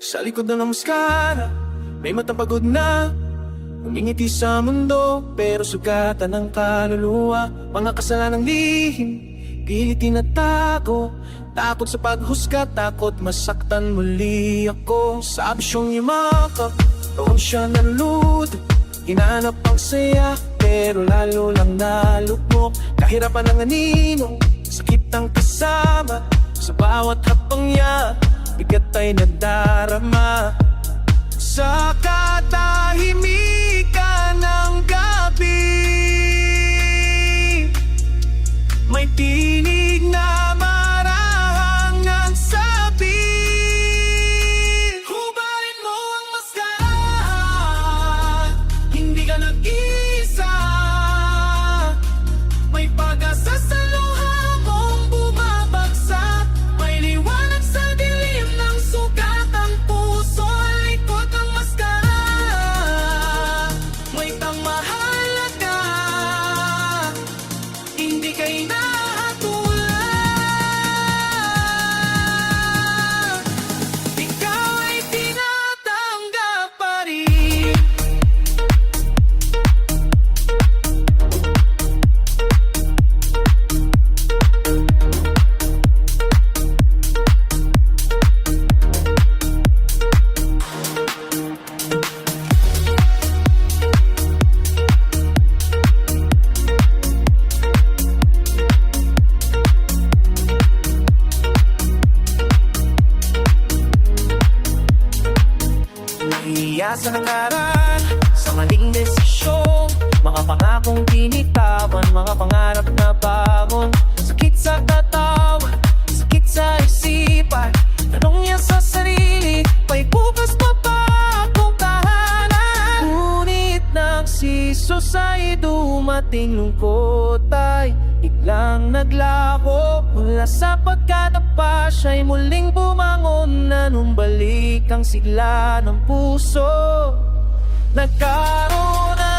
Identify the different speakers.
Speaker 1: Sa likod ng maskara, may matang pagod na umingiti sa mundo, pero sugatan ng kaluluwa. Mga kasalanang lihim, pilit tinatago. Takot sa paghusga, takot masaktan muli ako. Sa ambisyong yumakap, roon siya nalulod. Hinanap ang saya, pero lalo lang nalugmok. Kahirapan ng anino, sakit ang kasama. Sa bawat hapang niya, bigat ay nadarama. Sa katahimikan ng gabi, may tinig na marahang nagsabi, hubarin mo ang maskara, hindi ka nag-isa. May pag-asa sa luha mong bumabagsak. May liwanag sa dilim ng sugat ang puso. Likod ng maskara, may pangmahalaga. Hindi ka inaatulad. Ikaw ay tinatanggap pa rin. Iasa ng aral sa maling desisyon, mga pangakong tinitawan, mga pangarap na bangon. Sakit sa katawan, sakit sa isipan. Tanong niya sa sarili, may bukas pa ba akong tahanan? Ngunit nagsisos ay dumating lungkot ay biglang naglako. Mula sa pagkatapa, siya'y muling bumangon. Nanumbalik ang sigla ng puso. Nagkaroon na